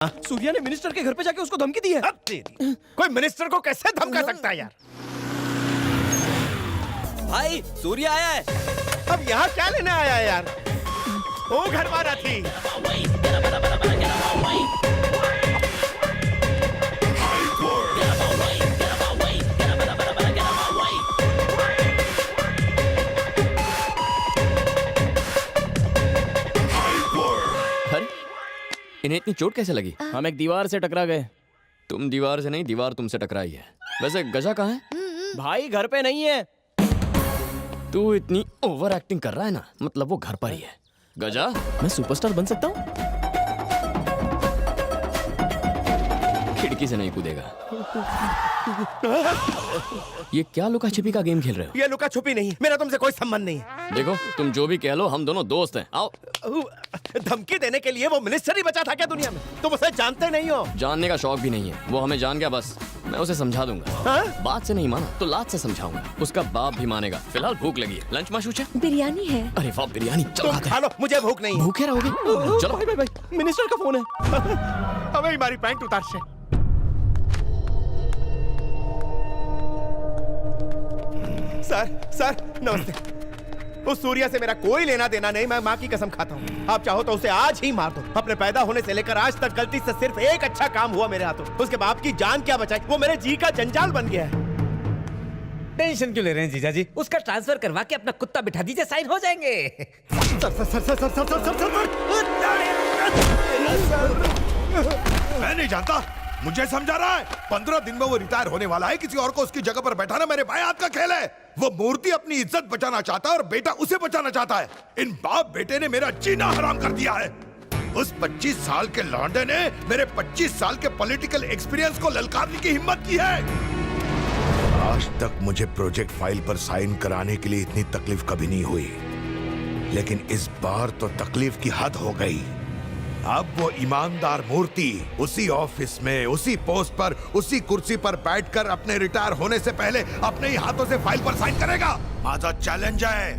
सूर्या ने मिनिस्टर के घर पे जाके उसको धमकी दी है। अब तेरी कोई मिनिस्टर को कैसे धमका सकता है यार? भाई सूर्या आया है। अब यहाँ क्या लेने आया है यार? वो घर वाला थी। इन्हें इतनी चोट कैसे लगी? हम एक दीवार से टकरा गए। तुम दीवार से नहीं, दीवार तुमसे टकराई है। वैसे गजा कहाँ है? भाई घर पे नहीं है। तू इतनी ओवर एक्टिंग कर रहा है ना, मतलब वो घर पर ही है। गजा, मैं सुपरस्टार बन सकता हूँ। खिड़की से नहीं कूदेगा। ये क्या लुका छिपी का गेम खेल रहे हो? ये लुका छुपी नहीं, मेरा तुमसे कोई संबंध नहीं है। देखो, तुम जो भी कह लो, हम दोनों दोस्त हैं। आओ। धमकी देने के लिए वो मिनिस्टर ही बचा था क्या दुनिया में? तुम उसे जानते नहीं हो। जानने का शौक भी नहीं है, वो हमें जान गया बस। मैं उसे समझा दूंगा। हाँ? बात से नहीं माना तो लात से समझाऊंगा। उसका बाप भी मानेगा। फिलहाल भूख लगी है, लंच माशूच है? बिरयानी है। अरे वाह, बिरयानी। चलो तुम खाते खा हैं। लो, मुझे भूख नहीं है। भूखे रहोगे? चलो। भाई भाई भाई, मिनिस्टर का फोन है। हमें हमारी पैंट उतार से। सर नमस्ते। उस सूर्या से मेरा कोई लेना देना नहीं, मैं माँ की कसम खाता हूँ। आप चाहो तो उसे आज ही मार दो। अपने पैदा होने से लेकर आज तक गलती से सिर्फ एक अच्छा काम हुआ मेरे हाथों। उसके बाप की जान क्या बचाई, वो मेरे जी का जंजाल बन गया है। टेंशन क्यों ले रहे हैं जीजा जी? उसका ट्रांसफर करवा के अपना कुत्ता बिठा दीजिए, साइन हो जाएंगे। मैं नहीं जानता, मुझे समझा रहा है। 15 दिन में वो रिटायर होने वाला है, किसी और को उसकी जगह पर बैठाना मेरे भाई हाथ का खेल है। वो मूर्ति अपनी इज्जत बचाना चाहता है और बेटा उसे बचाना चाहता है। इन बाप बेटे ने मेरा जीना हराम कर दिया है। उस 25 साल के लौंडे ने मेरे 25 साल के पॉलिटिकल एक्सपीरियंस को ललकारने की हिम्मत की है। आज तक मुझे प्रोजेक्ट फाइल पर साइन कराने के लिए इतनी तकलीफ कभी नहीं हुई, लेकिन इस बार तो तकलीफ की हद हो गई। अब वो ईमानदार मूर्ति उसी ऑफिस में, उसी पोस्ट पर, उसी कुर्सी पर बैठकर अपने रिटायर होने से पहले अपने ही हाथों से फाइल पर साइन करेगा। माझा चैलेंज है।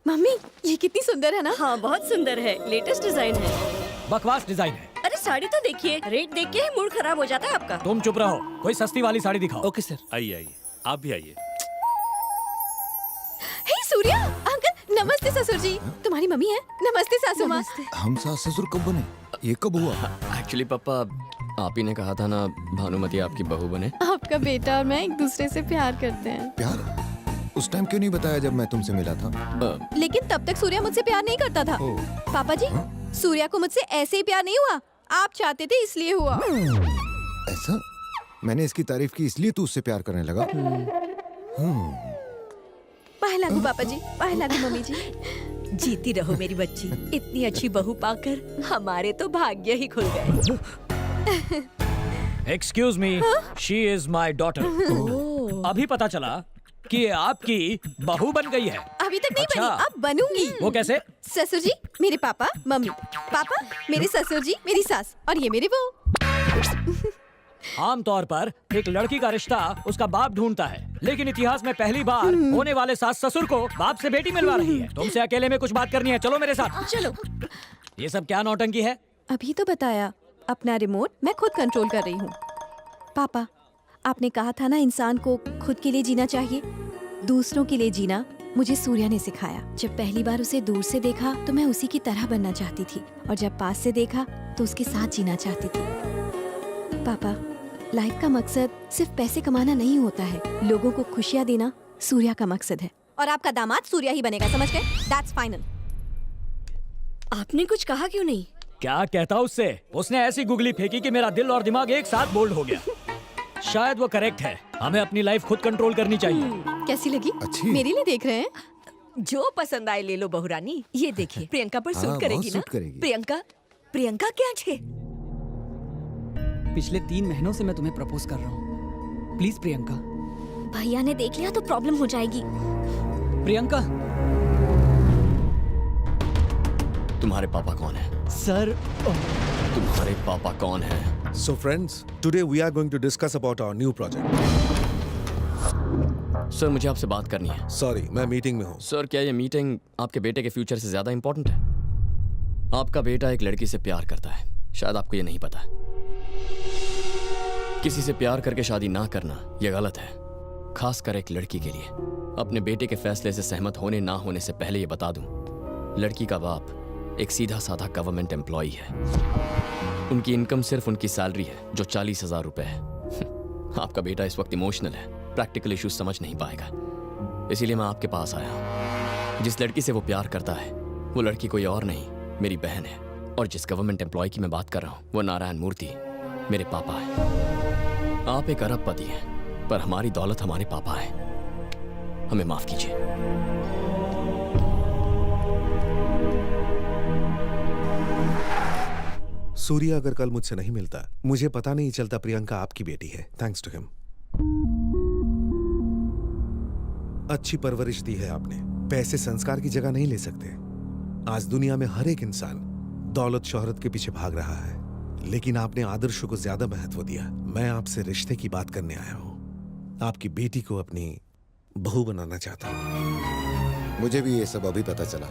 मम्मी, ये कितनी सुंदर है ना? हाँ बहुत सुंदर है, लेटेस्ट डिजाइन है। बकवास डिजाइन है। अरे साड़ी तो देखिए, रेट देख के ही मूड खराब हो जाता है आपका। तुम चुप रहो, कोई सस्ती वाली साड़ी दिखाओ। Okay sir. आइए आइए, आप भी आइए। हे सूर्या, अंकल नमस्ते ससुर जी। तुम्हारी मम्मी है? नमस्ते सासू माँ। हम सास ससुर कब बने? ये कब हुआ? एक्चुअली पापा, आप ही ने कहा था ना भानुमति आपकी बहू बने। आपका बेटा और मैं एक दूसरे से प्यार करते हैं। प्यार? उस टाइम क्यों नहीं बताया जब मैं तुमसे मिला था? लेकिन तब तक सूर्या मुझसे प्यार नहीं करता था। पापा जी, सूर्या को मुझसे ऐसे ही प्यार नहीं हुआ, आप चाहते थे इसलिए हुआ। ऐसा? मैंने इसकी तारीफ की इसलिए तू उससे प्यार करने लगा? पाए लागू पापा जी, पाए लागू मम्मी जी। जीती रहो मेरी बच्ची, इतनी अच्छी बहू पाकर हमारे तो भाग्य ही खुल गए। Excuse me, she is my daughter. अभी पता चला कि ये आपकी बहू बन गई है। अभी तक नहीं अच्छा। बनी, अब बनूंगी। वो कैसे? ससुर जी मेरे पापा, मम्मी, पापा मेरे ससुर जी, मेरी सास, और ये मेरी बहू। आमतौर पर एक लड़की का रिश्ता उसका बाप ढूंढता है, लेकिन इतिहास में पहली बार होने वाले सास ससुर को बाप से बेटी मिलवा रही है। तुमसे अकेले में कुछ बात करनी है, चलो मेरे साथ। चलो। ये सब क्या नौटंकी है? अभी तो बताया, अपना रिमोट मैं खुद कंट्रोल कर रही हूँ। पापा, आपने कहा था ना इंसान को खुद के लिए जीना चाहिए, दूसरों के लिए जीना मुझे सूर्या ने सिखाया। जब पहली बार उसे दूर से देखा तो मैं उसी की तरह बनना चाहती थी, और जब पास से देखा तो उसके साथ जीना चाहती थी। पापा, लाइफ का मकसद सिर्फ पैसे कमाना नहीं होता है, लोगों को खुशियाँ देना सूर्या का मकसद है। और आपका दामाद सूर्या ही बनेगा, समझ गए? That's final. आपने कुछ कहा क्यों नहीं? क्या कहता उससे? उसने ऐसी गुगली फेंकी कि मेरा दिल और दिमाग एक साथ बोल्ड हो गया। शायद वो करेक्ट है, हमें अपनी लाइफ खुद कंट्रोल करनी चाहिए। कैसी लगी? अच्छी। मेरे लिए देख रहे हैं? जो पसंद आए ले लो बहुरानी। ये देखिए, प्रियंका पर हाँ, सूट करेगी बहुत ना? सूट करेगी। प्रियंका क्या छे? पिछले 3 महीनों से मैं तुम्हें प्रपोज कर रहा हूँ, प्लीज प्रियंका। भैया ने देख लिया तो प्रॉब्लम हो जाएगी। प्रियंका। तुम्हारे पापा कौन है? सर, तुम्हारे पापा कौन है? So friends, today we are going to discuss about our new project. Sir, मुझे आपसे बात करनी है। Sorry, मैं मीटिंग में हूँ। सर, क्या ये मीटिंग आपके बेटे के फ्यूचर से ज्यादा इंपॉर्टेंट है? आपका बेटा एक लड़की से प्यार करता है, शायद आपको ये नहीं पता। किसी से प्यार करके शादी ना करना यह गलत है, खासकर एक लड़की के लिए। अपने बेटे के फैसले से सहमत होने ना होने से पहले ये बता दूं, लड़की का बाप एक सीधा साधा गवर्नमेंट एम्प्लॉई है। उनकी इनकम सिर्फ उनकी सैलरी है जो 40,000 रुपए है। आपका बेटा इस वक्त इमोशनल है, प्रैक्टिकल इश्यूज समझ नहीं पाएगा, इसीलिए मैं आपके पास आया हूं। जिस लड़की से वो प्यार करता है वो लड़की कोई और नहीं, मेरी बहन है। और जिस गवर्नमेंट एम्प्लॉय की मैं बात कर रहा हूं वो नारायण मूर्ति मेरे पापा है। आप एक अरबपति हैं, पर हमारी दौलत हमारे पापा है। हमें माफ कीजिए। सूर्या अगर कल मुझसे नहीं मिलता, मुझे पता नहीं चलता प्रियंका आपकी बेटी है। Thanks to him. अच्छी परवरिश दी है आपने। पैसे संस्कार की जगह नहीं ले सकते। आज दुनिया में हर एक इंसान दौलत शोहरत के पीछे भाग रहा है, लेकिन आपने आदर्शों को ज्यादा महत्व दिया। मैं आपसे रिश्ते की बात करने आया हूं। आपकी बेटी को अपनी बहू बनाना चाहता हूं। मुझे भी ये सब अभी पता चला।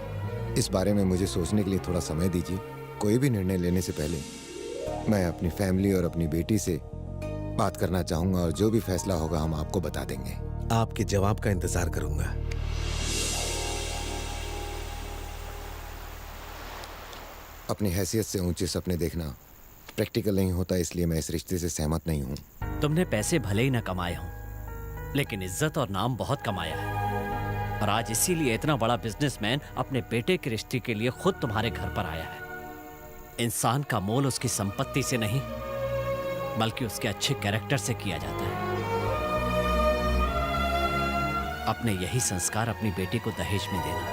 इस बारे में मुझे सोचने के लिए थोड़ा समय दीजिए। कोई भी निर्णय लेने से पहले मैं अपनी फैमिली और अपनी बेटी से बात करना चाहूंगा, और जो भी फैसला होगा हम आपको बता देंगे। आपके जवाब का इंतजार करूंगा। अपनी हैसियत से ऊंचे सपने देखना प्रैक्टिकल नहीं होता, इसलिए मैं इस रिश्ते से सहमत नहीं हूं। तुमने पैसे भले ही ना कमाए हों, लेकिन इज्जत और नाम बहुत कमाया है। और आज इसीलिए इतना बड़ा बिजनेसमैन अपने बेटे के रिश्ते के लिए खुद तुम्हारे घर पर आया है। इंसान का मोल उसकी संपत्ति से नहीं, बल्कि उसके अच्छे कैरेक्टर से किया जाता है। अपने यही संस्कार अपनी बेटी को दहेज में देना,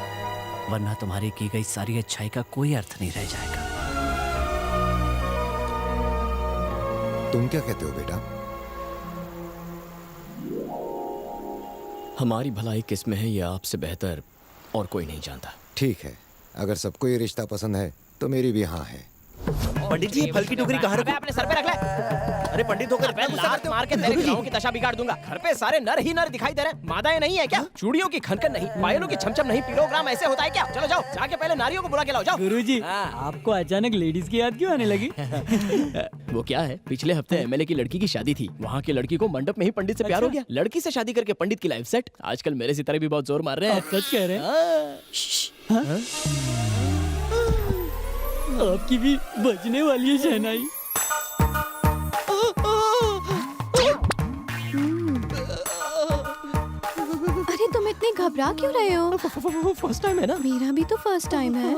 वरना तुम्हारी की गई सारी अच्छाई का कोई अर्थ नहीं रह जाएगा। तुम क्या कहते हो बेटा? हमारी भलाई किसमें है यह आपसे बेहतर और कोई नहीं जानता। ठीक है, अगर सबको ये रिश्ता पसंद है तो मेरी भी हाँ है। पंडित जी, फल की टोकरी कहाँ रखूं? अपने सर पे रख ले। अरे पंडित होकर लात मार के तेरे गाँव की दशा बिगाड़ दूंगा। घर पे सारे नर ही नर दिखाई दे रहे हैं। मादाएं नहीं है क्या? चूड़ियों की खनखन नहीं, पायलों की छमछम नहीं, पिलोग्राम ऐसे होता है क्या? चलो जाओ, जाके पहले नारियों को बुला के लाओ। जाओ। गुरुजी, आपको अचानक लेडीज की याद क्यों आने लगी? वो क्या है, पिछले हफ्ते एमएलए की लड़की की शादी थी। वहाँ की लड़की को मंडप में ही पंडित से प्यार हो गया। लड़की से शादी करके पंडित की लाइफ सेट। आजकल मेरे सितारे भी बहुत जोर मार रहे हैं। आप सच कह रहे हैं? आपकी भी बजने वाली है शहनाई। अरे तुम इतने घबरा क्यों रहे हो? फर्स्ट टाइम है ना? मेरा भी तो फर्स्ट टाइम है।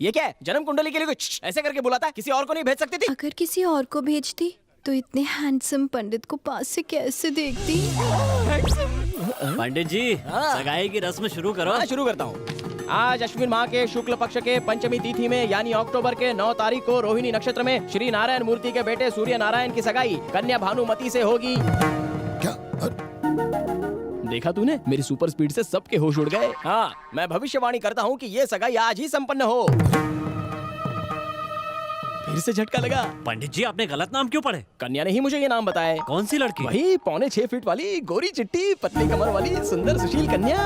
ये क्या है? जन्म कुंडली के लिए कुछ ऐसे करके बुलाता है? किसी और को नहीं भेज सकती थी? अगर किसी और को भेजती तो इतने हैंडसम पंडित को पास से कैसे देखती? पंडित जी, सगाई की रस्म शुरू करो। हाँ, शुरू करता हूँ। आज अश्विन माह के शुक्ल पक्ष के पंचमी तिथि में यानी अक्टूबर के 9 तारीख को रोहिणी नक्षत्र में श्री नारायण मूर्ति के बेटे सूर्य नारायण की सगाई कन्या भानुमति से होगी। क्या? देखा तूने? मेरी सुपर स्पीड से सबके होश उड़ गए। हाँ, मैं भविष्यवाणी करता हूँ कि ये सगाई आज ही संपन्न हो। फिर से झटका लगा। पंडित जी, आपने गलत नाम क्यों पढ़े? कन्या ने ही मुझे ये नाम बताया। कौन सी लड़की? वही 6.25 फीट वाली, गोरी चिट्टी, पतली कमर वाली, सुंदर सुशील कन्या।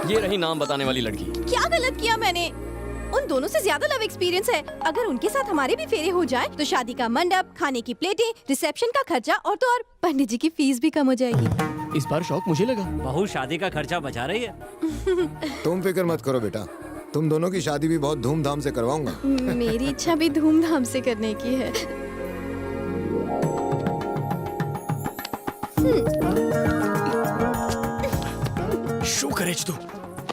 ये रही नाम बताने वाली लड़की। क्या गलत किया मैंने? उन दोनों से ज्यादा लव एक्सपीरियंस है। अगर उनके साथ हमारे भी फेरे हो जाए तो शादी का मंडप, खाने की प्लेटें, रिसेप्शन का खर्चा और तो और पंडित जी की फीस भी कम हो जाएगी। इस बार शौक मुझे लगा। बहू शादी का खर्चा बचा रही है। तुम फिक्र मत करो बेटा, तुम दोनों की शादी भी बहुत धूमधाम से करवाऊंगा। मेरी इच्छा भी धूमधाम से करने की है। शो करेज तू।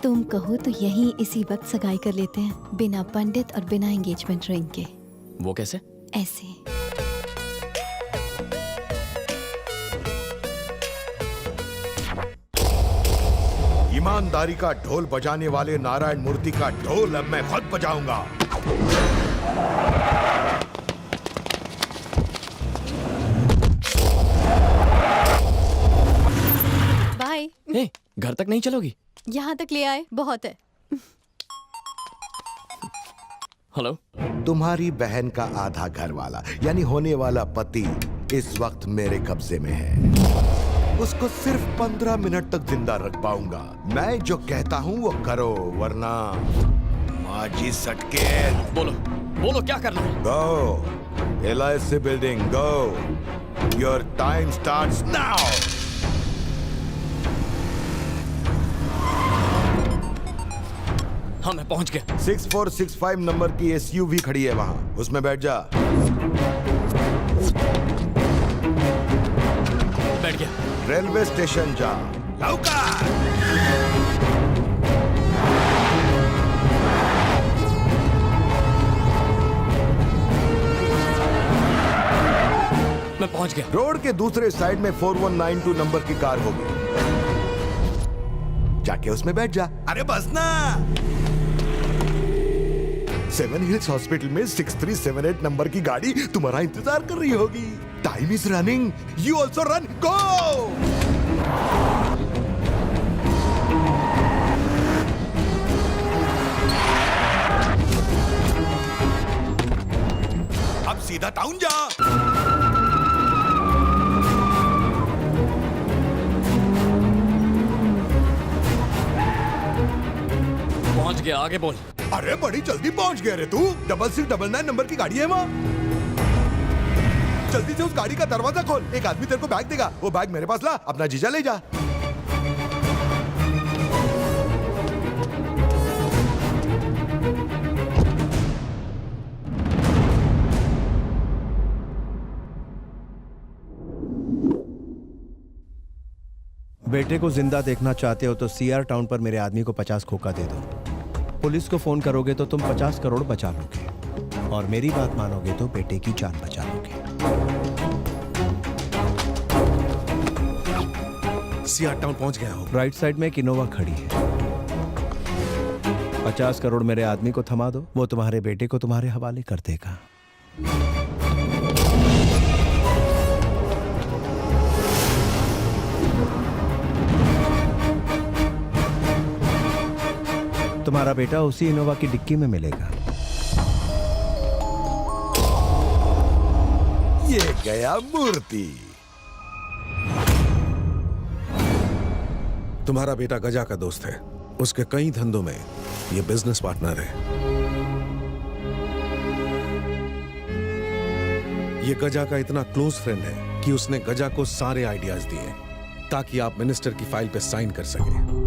तुम कहो तो यहीं इसी वक्त सगाई कर लेते हैं, बिना पंडित और बिना एंगेजमेंट रिंग के। वो कैसे? ऐसे। ईमानदारी का ढोल बजाने वाले नारायण मूर्ति का ढोल अब मैं खुद बजाऊंगा। बाय। घर तक नहीं चलोगी? यहाँ तक ले आए, बहुत है। हेलो। तुम्हारी बहन का आधा घर वाला यानी होने वाला पति इस वक्त मेरे कब्जे में है। उसको सिर्फ 15 मिनट तक जिंदा रख पाऊंगा। मैं जो कहता हूँ वो करो, वरना माजी सटके। बोलो बोलो क्या करना है? गो LIC building, go. Your time starts now. हाँ मैं पहुंच गया। 6465 नंबर की SUV खड़ी है वहां, उसमें बैठ जा। बैठ गया। रेलवे स्टेशन जा, लौका। मैं पहुंच गया। रोड के दूसरे साइड में 4192 नंबर की कार होगी, जाके उसमें बैठ जा। अरे बस ना। 7 हिल्स हॉस्पिटल में 6378 नंबर की गाड़ी तुम्हारा इंतजार कर रही होगी। Time is running, you also run, go. अब सीधा टाउन जा। पहुंच गया, आगे बोल। अरे बड़ी जल्दी पहुंच गया रे तू। 6699 नंबर की गाड़ी है वहाँ। जल्दी से उस गाड़ी का दरवाजा खोल, एक आदमी तेरे को बैग देगा। वो बैग मेरे पास ला, अपना जीजा ले जा। बेटे को जिंदा देखना चाहते हो तो CR टाउन पर मेरे आदमी को 50 खोखा दे दो। पुलिस को फोन करोगे तो तुम 50 करोड़ बचा लोगे, और मेरी बात मानोगे तो बेटे की जान बचा लोगे। CR टाउन पहुंच गया हो। राइट साइड में एक इनोवा खड़ी है। 50 करोड़ मेरे आदमी को थमा दो, वो तुम्हारे बेटे को तुम्हारे हवाले कर देगा। तुम्हारा बेटा उसी इनोवा की डिक्की में मिलेगा। ये गया मूर्ति। तुम्हारा बेटा गजा का दोस्त है, उसके कई धंधों में ये बिजनेस पार्टनर है। ये गजा का इतना क्लोज फ्रेंड है कि उसने गजा को सारे आइडियाज दिए ताकि आप मिनिस्टर की फाइल पे साइन कर सके।